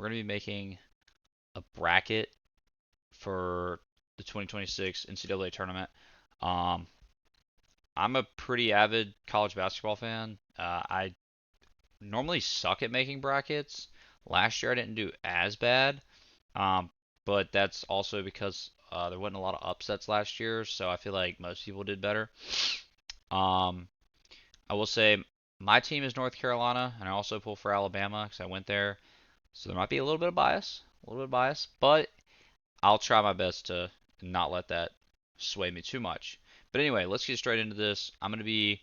we're going to be making a bracket for the 2026 NCAA tournament. Um, I'm a pretty avid college basketball fan. I normally suck at making brackets. Last year I didn't do as bad, um, but that's also because there wasn't a lot of upsets last year, so I feel like most people did better. Um, I will say my team is North Carolina, and I also pull for Alabama because I went there, so there might be a little bit of bias, but I'll try my best to not let that sway me too much. But anyway, let's get straight into this. I'm going to be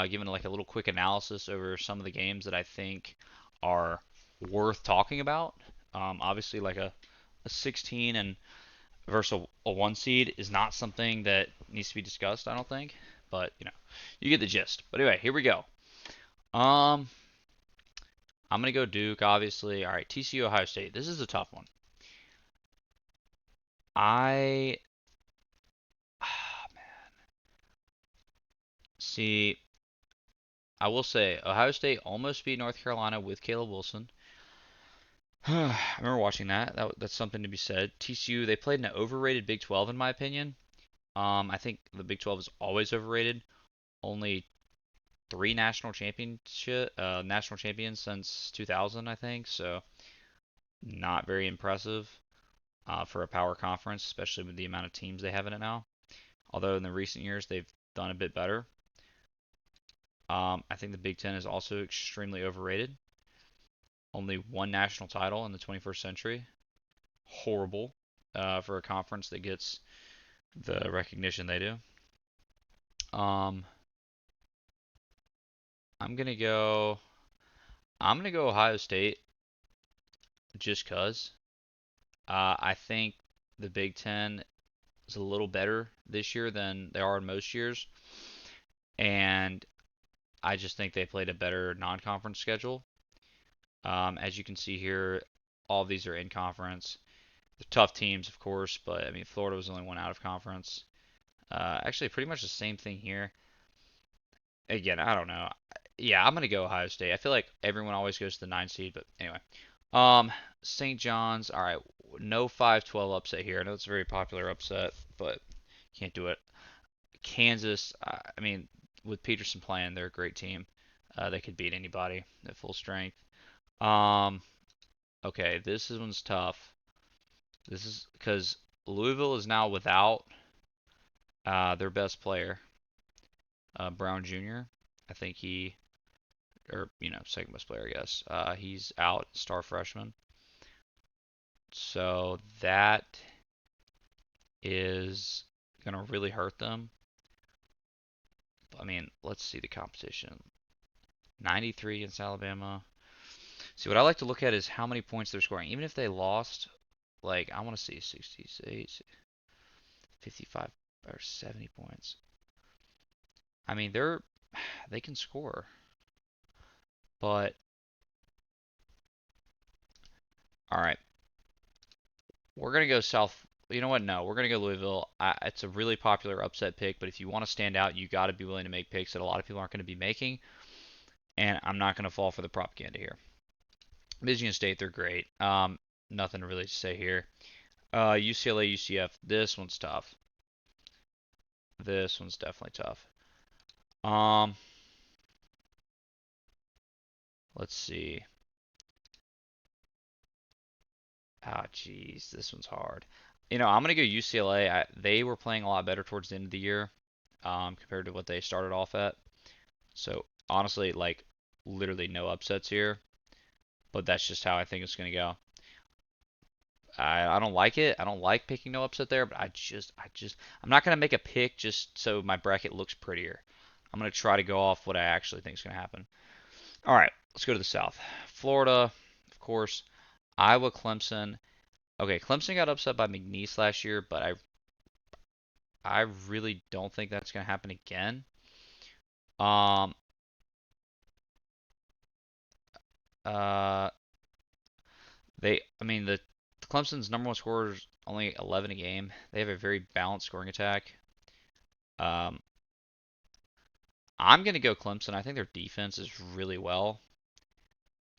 giving like a little quick analysis over some of the games that I think are worth talking about. Obviously, like a 16 and versus a 1 seed is not something that needs to be discussed, I don't think. But, you get the gist. But anyway, here we go. Um, I'm going to go Duke, obviously. All right, TCU, Ohio State. This is a tough one. I see. I will say Ohio State almost beat North Carolina with Caleb Wilson. I remember watching that. That's something to be said. TCU, they played an overrated Big 12 in my opinion. I think the Big 12 is always overrated. Only three national champions since 2000, I think. So not very impressive for a power conference, especially with the amount of teams they have in it now. Although in the recent years they've done a bit better. I think the Big Ten is also extremely overrated. Only one national title in the 21st century. Horrible for a conference that gets the recognition they do. Um, I'm gonna go. I'm gonna go Ohio State just cause. I think the Big Ten is a little better this year than they are in most years, and I just think they played a better non-conference schedule. As you can see here, all of these are in conference. They're tough teams, of course, but I mean Florida was the only one out of conference. Actually, pretty much the same thing here. Again, I don't know. Yeah, I'm gonna go Ohio State. I feel like everyone always goes to the 9 seed, but anyway. Um, St. John's. All right, no 5-12 upset here. I know it's a very popular upset, but can't do it. Kansas. I mean, with Peterson playing, they're a great team. They could beat anybody at full strength. Um, okay, one's tough. This is because Louisville is now without their best player, Brown Jr. I think or second best player, I guess. He's out, star freshman. So that is gonna really hurt them. I mean, let's see the competition. 93 against Alabama. See, what I like to look at is how many points they're scoring. Even if they lost, like I want to see 68, 55 or 70 points. I mean, they can score, but all right. We're gonna go South. You know what? No, we're gonna go Louisville. It's a really popular upset pick, but if you want to stand out, you got to be willing to make picks that a lot of people aren't going to be making. And I'm not going to fall for the propaganda here. Michigan State, they're great. Nothing really to say here. UCLA, UCF. This one's tough. This one's definitely tough. Um, let's see. Ah, jeez, this one's hard. I'm gonna go UCLA. They were playing a lot better towards the end of the year, compared to what they started off at. So honestly, like literally no upsets here, but that's just how I think it's gonna go. I don't like it. I don't like picking no upset there, but I'm not gonna make a pick just so my bracket looks prettier. I'm gonna try to go off what I actually think is gonna happen. All right, let's go to the South. Florida, of course. Iowa, Clemson. Okay, Clemson got upset by McNeese last year, but I really don't think that's gonna happen again. Um, uh, I mean, the Clemson's number one scorer is only 11 a game. They have a very balanced scoring attack. Um, I'm gonna go Clemson. I think their defense is really well,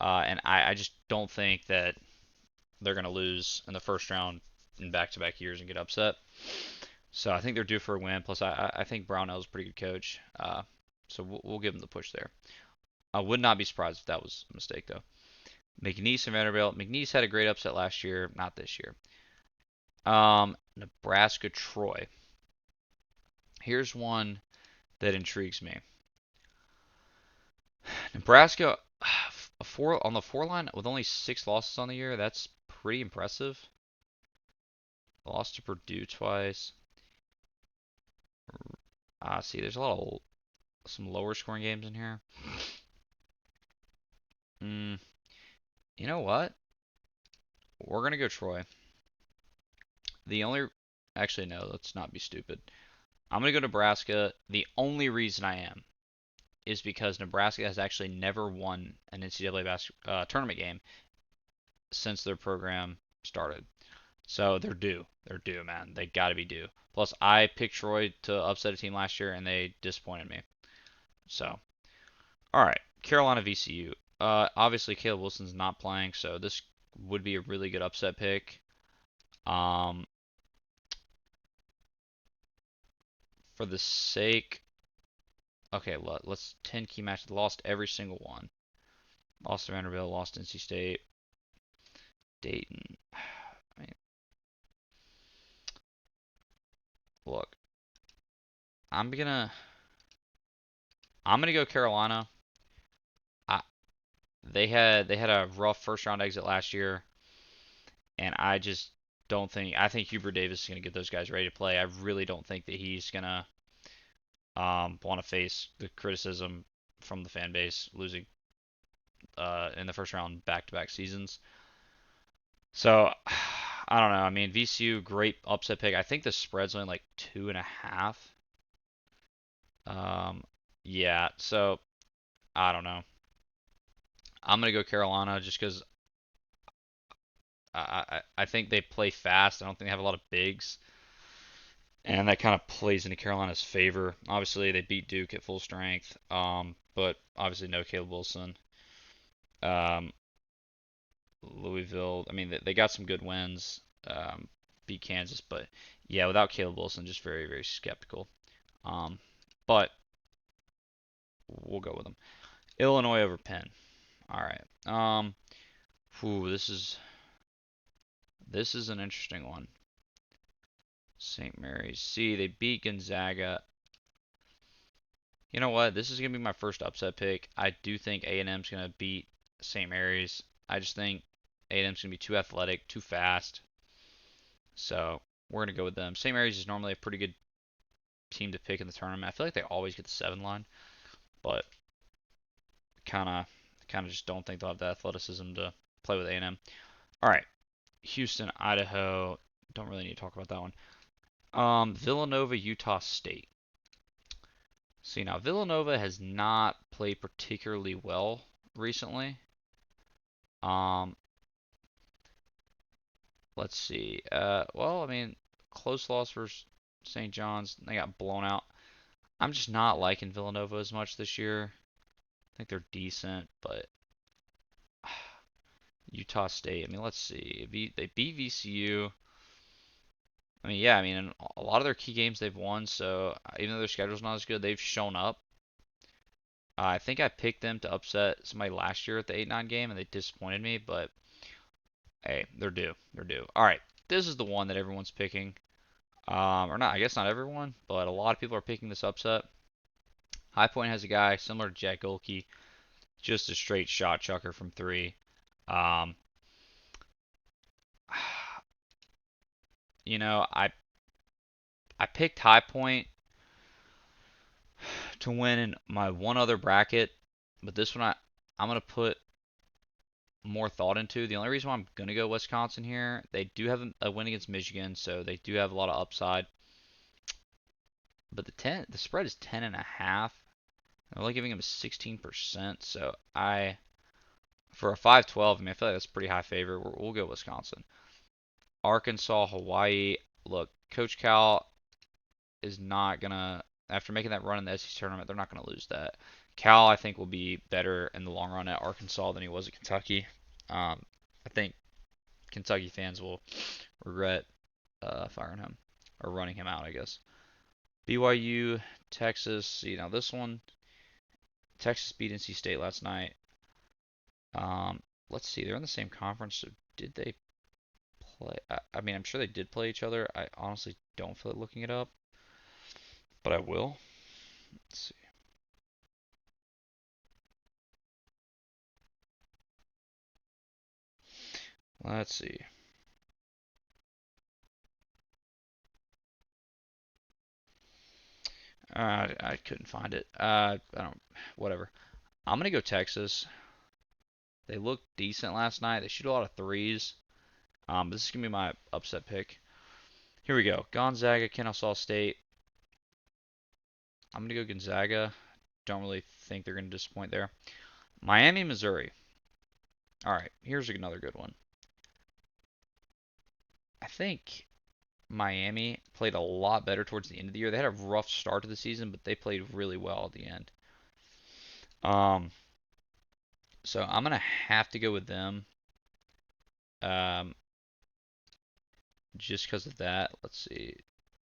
and I just don't think that. they're going to lose in the first round in back-to-back years and get upset. So I think they're due for a win. Plus, I think Brownell's a pretty good coach. So we'll give them the push there. I would not be surprised if that was a mistake, though. McNeese and Vanderbilt. McNeese had a great upset last year, not this year. Nebraska Troy. Here's one that intrigues me. Nebraska, on the 4 line with only 6 losses on the year. That's pretty impressive. Lost to Purdue twice. See, there's a lot of some lower scoring games in here. Mm, you know what? We're gonna go Troy. The only, actually no, let's not be stupid. I'm gonna go Nebraska. The only reason I am is because Nebraska has actually never won an NCAA tournament game since their program started. So they're due. They're due, man. They got to be due. Plus, I picked Troy to upset a team last year, and they disappointed me. So, all right, Carolina VCU. Obviously, Caleb Wilson's not playing, so this would be a really good upset pick. Um, for the sake, okay, let's 10 key matches. Lost every single one. Lost to Vanderbilt. Lost to NC State. Dayton. I mean, look, I'm gonna I'm gonna go Carolina. I, they had a rough first round exit last year, and I just don't think I think Hubert Davis is gonna get those guys ready to play. I really don't think that he's gonna want to face the criticism from the fan base losing in the first round back-to-back seasons. So I don't know. I mean, VCU great upset pick. I think the spread's only like 2.5. Um, yeah. So I don't know. I'm gonna go Carolina just because I think they play fast. I don't think they have a lot of bigs, and that kind of plays into Carolina's favor. Obviously, they beat Duke at full strength, but obviously no Caleb Wilson. Um, Louisville, I mean, they got some good wins, beat Kansas, but yeah, without Caleb Wilson, just very, very skeptical. Um, but we'll go with them. Illinois over Penn. All right. This is an interesting one. St. Mary's. See, they beat Gonzaga. You know what? This is gonna be my first upset pick. I do think A&M's gonna beat St. Mary's. I just think A&M's gonna be too athletic, too fast. So we're gonna go with them. St. Mary's is normally a pretty good team to pick in the tournament. I feel like they always get the 7 line, but kind of just don't think they'll have the athleticism to play with A&M. All right, Houston, Idaho. Don't really need to talk about that one. Villanova, Utah State. See, now Villanova has not played particularly well recently. Um, let's see. Well, I mean, close loss versus St. John's. They got blown out. I'm just not liking Villanova as much this year. I think they're decent, but Utah State. I mean, let's see. They beat VCU. I mean, yeah. I mean, in a lot of their key games they've won. So even though their schedule's not as good, they've shown up. I think I picked them to upset somebody last year at the 8-9 game, and they disappointed me. But hey, they're due. They're due. All right, this is the one that everyone's picking. Or not. I guess not everyone, but a lot of people are picking this upset. High Point has a guy similar to Jack Golke, just a straight shot chucker from three. Um, you know, I picked High Point to win in my one other bracket, but this one I'm gonna put more thought into. The only reason why I'm gonna go Wisconsin here, they do have a win against Michigan, so they do have a lot of upside. But the spread is 10.5. I'm only giving them 16%, so for a 5-12, I mean I feel like that's pretty high favor. We'll go Wisconsin. Arkansas, Hawaii. Look, Coach Cal is not gonna after making that run in the SEC tournament, they're not gonna lose that. Cal, I think, will be better in the long run at Arkansas than he was at Kentucky. I think Kentucky fans will regret firing him or running him out, I guess. BYU, Texas. This one, Texas beat NC State last night. Let's see, they're in the same conference. So did they play? I mean, I'm sure they did play each other. I honestly don't feel like looking it up, but I will. Let's see. Let's see. I couldn't find it. I don't. Whatever. I'm gonna go Texas. They looked decent last night. They shoot a lot of threes. This is gonna be my upset pick. Here we go. Gonzaga, Kennesaw State. I'm gonna go Gonzaga. Don't really think they're gonna disappoint there. Miami, Missouri. All right, here's another good one. I think Miami played a lot better towards the end of the year. They had a rough start to the season, but they played really well at the end. Um, so I'm gonna have to go with them. Um, just because of that. Let's see.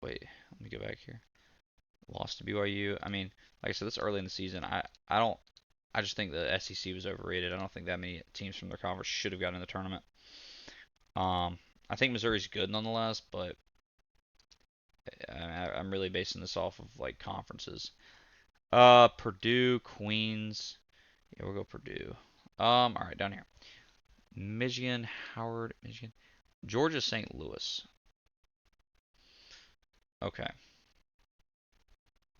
Wait, let me go back here. Lost to BYU. I mean, like I said, it's early in the season. I don't. I just think the SEC was overrated. I don't think that many teams from their conference should have gotten in the tournament. I think Missouri's good nonetheless, but I'm really basing this off of like conferences. Purdue, Queens. Yeah, we'll go Purdue. All right, down here. Michigan, Howard, Michigan. Georgia, St. Louis. Okay.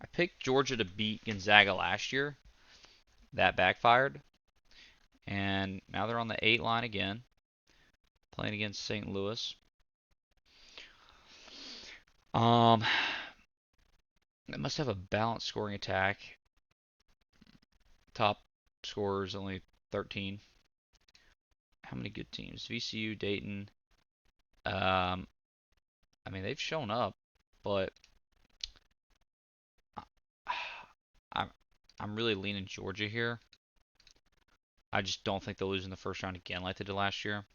I picked Georgia to beat Gonzaga last year. That backfired. And now they're on the 8 line again, playing against St. Louis. They must have a balanced scoring attack. Top scorers only 13. How many good teams? VCU, Dayton. Um, I mean, they've shown up, but I'm I'm really leaning Georgia here. I just don't think they'll lose in the first round again like they did last year.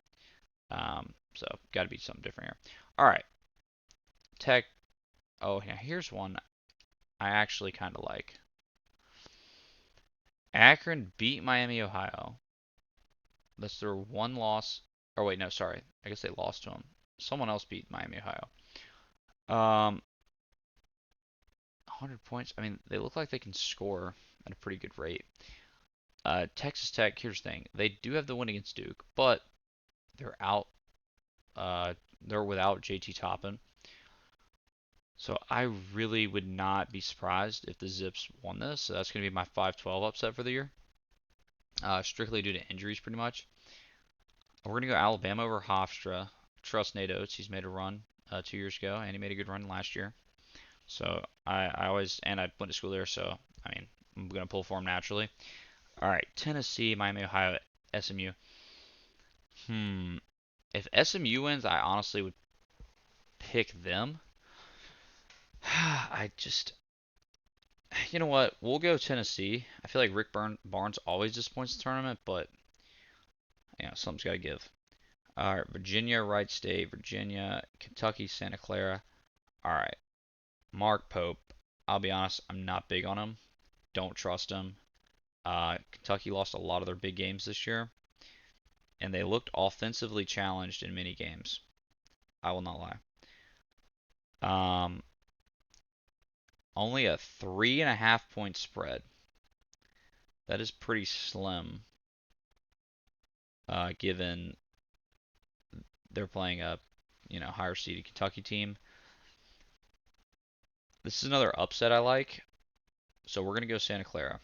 So got to be something different here. All right, Tech. Oh, yeah, here's one I actually kind of like. Akron beat Miami, Ohio. That's their one loss. Or wait, no, sorry. I guess they lost to them. Someone else beat Miami, Ohio. 100 points. I mean, they look like they can score at a pretty good rate. Texas Tech, here's the thing. They do have the win against Duke, but they're out. They're without JT Toppin. So I really would not be surprised if the Zips won this. So that's going to be my 5-12 upset for the year. Strictly due to injuries, pretty much. We're going to go Alabama over Hofstra. Trust Nate Oates. He's made a run 2 years ago, and he made a good run last year. So I always, and I went to school there, so I mean, I'm going to pull for him naturally. All right, Tennessee, Miami, Ohio, SMU. If SMU wins, I honestly would pick them. I just, you know what? We'll go Tennessee. I feel like Rick Barnes always disappoints the tournament, but something's got to give. All right, Virginia, Wright State, Virginia, Kentucky, Santa Clara. All right, Mark Pope. I'll be honest, I'm not big on him. Don't trust him. Kentucky lost a lot of their big games this year, and they looked offensively challenged in many games. I will not lie. Um, Only a 3.5 point spread. That is pretty slim, given they're playing a higher seeded Kentucky team. This is another upset I like, so we're gonna go Santa Clara.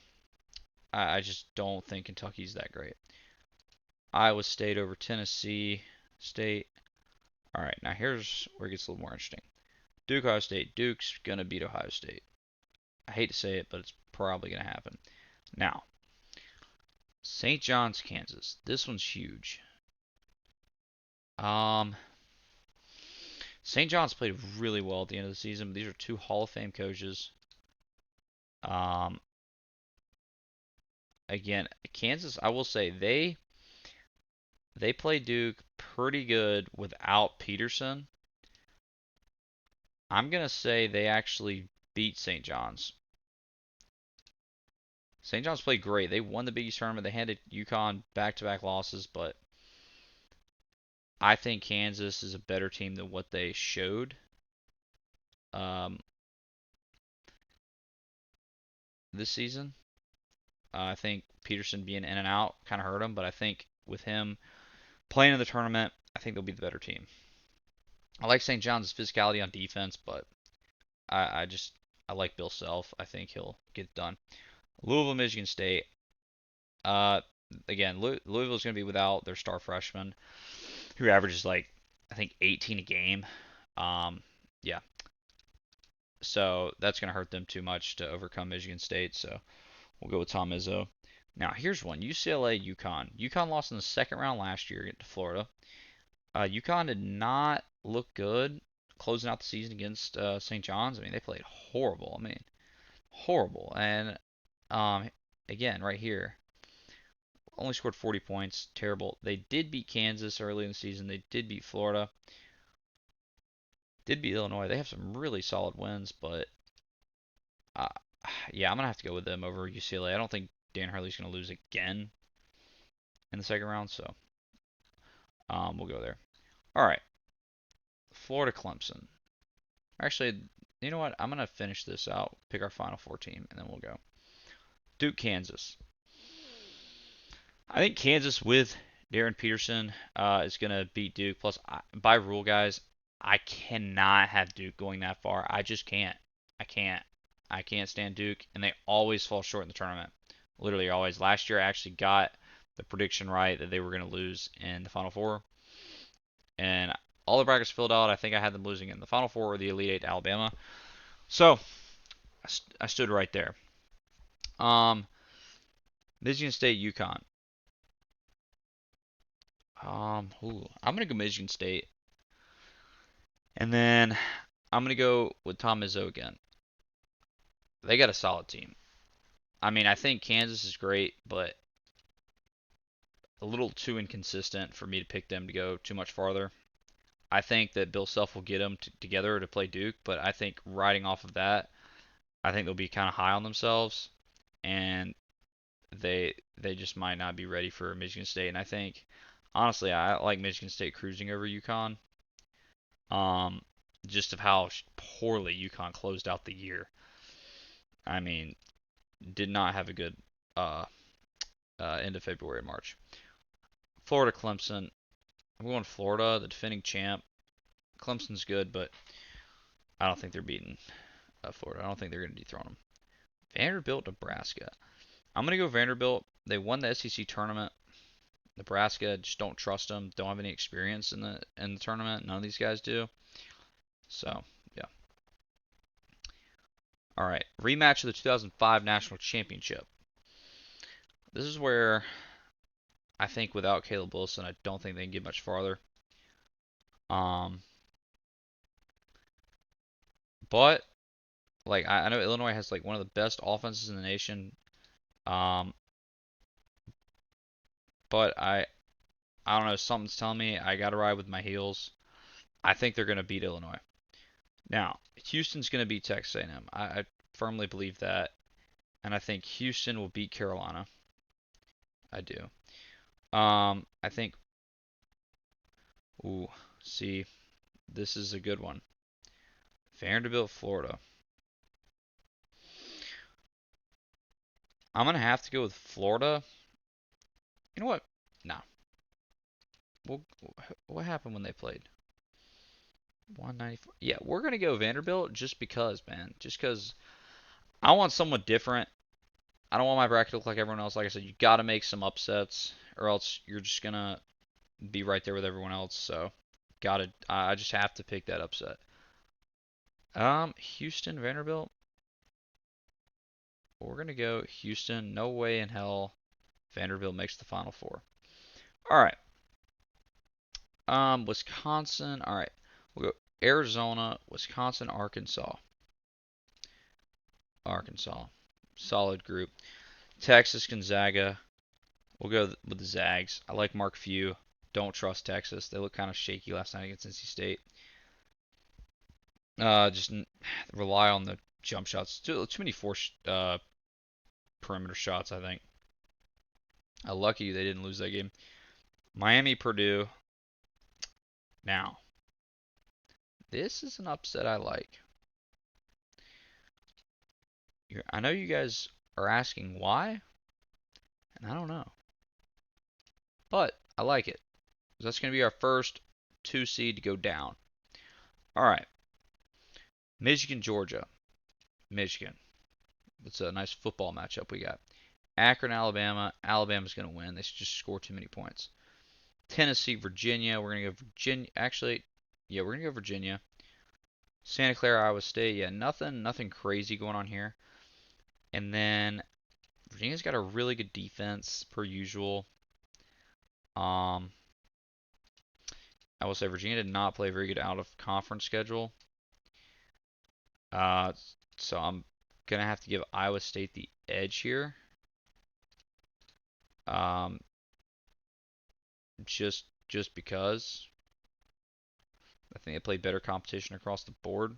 I just don't think Kentucky's that great. Iowa State over Tennessee State. All right, now here's where it gets a little more interesting. Duke, Ohio State. Duke's gonna beat Ohio State. I hate to say it, but it's probably gonna happen. Now, St. John's, Kansas. This one's huge. St. John's played really well at the end of the season. But these are two Hall of Fame coaches. Um, Again, Kansas, I will say they played Duke pretty good without Peterson. I'm going to say they actually beat St. John's. St. John's played great. They won the Big East tournament. They handed UConn back-to-back losses, but I think Kansas is a better team than what they showed um, this season. I think Peterson being in and out kind of hurt him, but I think with him playing in the tournament, I think they'll be the better team. I like St. John's physicality on defense, but I like Bill Self. I think he'll get it done. Louisville, Michigan State. Uh, again, Louisville's going to be without their star freshman, who averages like I think 18 a game. Yeah, so that's going to hurt them too much to overcome Michigan State. So we'll go with Tom Izzo. Now here's one: UCLA, UConn. UConn lost in the second round last year to Florida. UConn did not look good closing out the season against St. John's. I mean, they played horrible. I mean, horrible. And um, again, right here, only scored 40 points. Terrible. They did beat Kansas early in the season. They did beat Florida. Did beat Illinois. They have some really solid wins, but uh, yeah, I'm gonna have to go with them over UCLA. I don't think Dan Hurley's gonna lose again in the second round, so we'll go there. All right, Florida Clemson. Actually, you know what? I'm gonna finish this out, pick our Final Four team, and then we'll go. Duke, Kansas. I think Kansas with Darren Peterson is going to beat Duke. Plus, by rule, guys, I cannot have Duke going that far. I just can't. I can't. I can't stand Duke, and they always fall short in the tournament. Literally always. Last year, I actually got the prediction right that they were going to lose in the Final Four, and all the brackets filled out. I think I had them losing in the Final Four or the Elite Eight to Alabama. So I stood right there. Michigan State, UConn. I'm gonna go Michigan State, and then I'm gonna go with Tom Izzo again. They got a solid team. I mean, I think Kansas is great, but a little too inconsistent for me to pick them to go too much farther. I think that Bill Self will get them together to play Duke, but I think riding off of that, I think they'll be kind of high on themselves, and they just might not be ready for Michigan State. And I think, honestly, I like Michigan State cruising over UConn. Um, just of how poorly UConn closed out the year. I mean, did not have a good uh, end of February and March. Florida, Clemson. I'm going Florida, the defending champ. Clemson's good, but I don't think they're beating Florida. I don't think they're going to dethrone them. Vanderbilt, Nebraska. I'm going to go Vanderbilt. They won the SEC tournament. Nebraska, just don't trust them. Don't have any experience in the tournament. None of these guys do. So, yeah. All right. Rematch of the 2005 National Championship. This is where I think without Caleb Wilson, I don't think they can get much farther. Um, but like I know Illinois has like one of the best offenses in the nation. Um, but I don't know, something's telling me I gotta ride with my heels. I think they're gonna beat Illinois. Now, Houston's gonna beat Texas A&M. I firmly believe that, and I think Houston will beat Carolina. I do. I think. Ooh, see, this is a good one. Vanderbilt, Florida. I'm gonna have to go with Florida. You know what? No. Well, what happened when they played? 194. Yeah, we're gonna go Vanderbilt just because, man. Just because I want someone different. I don't want my bracket to look like everyone else. Like I said, you got to make some upsets, or else you're just gonna be right there with everyone else. So, gotta. I just have to pick that upset. Houston, Vanderbilt. We're gonna go Houston. No way in hell Vanderbilt makes the Final Four. All right. Wisconsin. All right. We'll go Arizona, Wisconsin, Arkansas. Arkansas. Solid group. Texas, Gonzaga. We'll go with the Zags. I like Mark Few. don't trust Texas. They look kind of shaky last night against NC State. Just rely on the jump shots. Too many perimeter shots, I think. Lucky they didn't lose that game. Miami, Purdue. Now, this is an upset I like. I know you guys are asking why, and I don't know. But I like it. That's going to be our first 2 seed to go down. All right. Michigan, Georgia. Michigan. It's a nice football matchup we got. Akron, Alabama. Alabama's going to win. They should just score too many points. Tennessee, Virginia. We're going to go Virginia. Actually, yeah, we're going to go Virginia. Santa Clara, Iowa State. Yeah, nothing crazy going on here. And then Virginia's got a really good defense per usual. I will say Virginia did not play a very good out of conference schedule. So I'm gonna have to give Iowa State the edge here. Just because I think they play better competition across the board.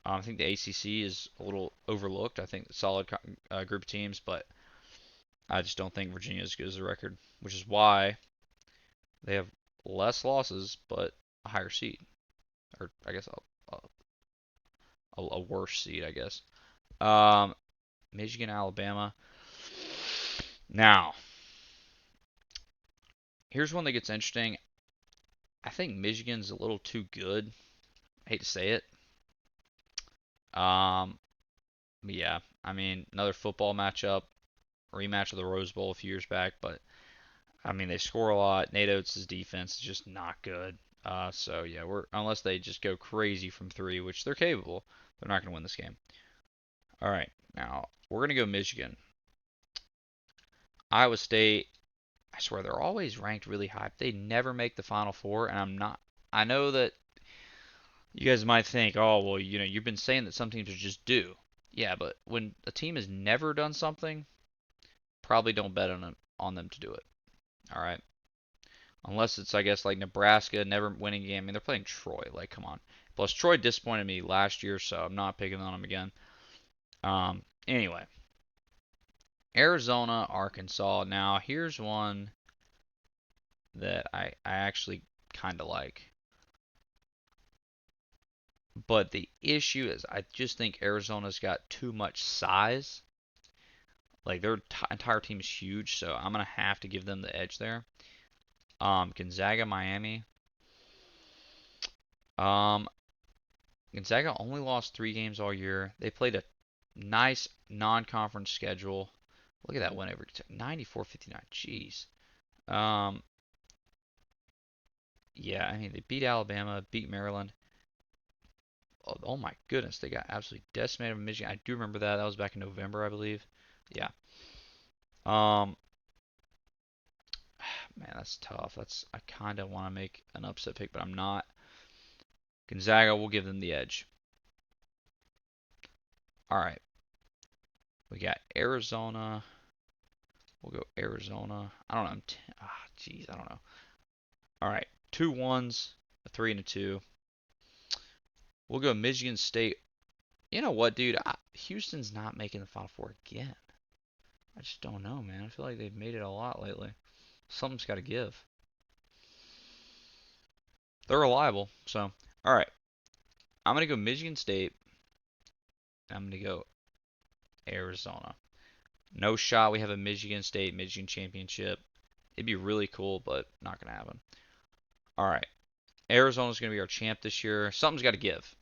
I think the ACC is a little overlooked. I think solid group of teams, but I just don't think Virginia is as good as the record, which is why they have less losses but a higher seed, or I guess a worse seed, I guess. Michigan, Alabama. Now, here's one that gets interesting. I think Michigan's a little too good. I hate to say it. Yeah, I mean, another football matchup, rematch of the Rose Bowl a few years back, but I mean, they score a lot. Nate Oates' defense is just not good. So yeah, unless they just go crazy from 3, which they're capable, they're not going to win this game. All right, now we're going to go Michigan. Iowa State, I swear they're always ranked really high. They never make the Final Four, and I know that you guys might think, oh, well, you've been saying that some teams are just due. Yeah, but when a team has never done something, probably don't bet on them to do it. All right. Unless it's, I guess, like Nebraska never winning a game. I mean, they're playing Troy. Like, come on. Plus, Troy disappointed me last year, so I'm not picking on them again. Anyway, Arizona, Arkansas. Now, here's one that I actually kind of like. But the issue is, I just think Arizona's got too much size. Like, their entire team is huge, so I'm going to have to give them the edge there. Gonzaga, Miami. Gonzaga only lost 3 games all year. They played a nice non-conference schedule. Look at that win over 94-59. Jeez. Yeah, I mean, they beat Alabama, beat Maryland. Oh my goodness, they got absolutely decimated in Michigan. I do remember that. That was back in November, I believe. Yeah. Man, that's tough. I kind of want to make an upset pick, but I'm not. Gonzaga will give them the edge. All right. We got Arizona. We'll go Arizona. I don't know. Jeez, I don't know. All right. 2 1s, a 3 and a 2. We'll go Michigan State. You know what, dude? Houston's not making the Final Four again. I just don't know, man. I feel like they've made it a lot lately. Something's got to give. They're reliable. So, all right. I'm going to go Michigan State. I'm going to go Arizona. No shot we have a Michigan State Michigan championship. It'd be really cool, but not going to happen. All right. Arizona's going to be our champ this year. Something's got to give.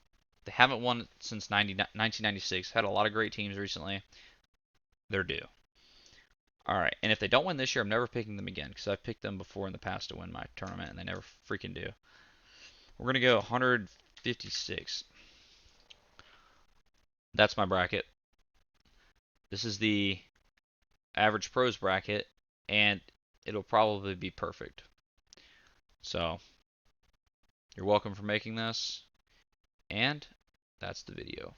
They haven't won since 1996. Had a lot of great teams recently. They're due. All right. And if they don't win this year, I'm never picking them again because I've picked them before in the past to win my tournament, and they never freaking do. We're going to go 156. That's my bracket. This is the average pros bracket, and it'll probably be perfect. So, you're welcome for making this, and that's the video.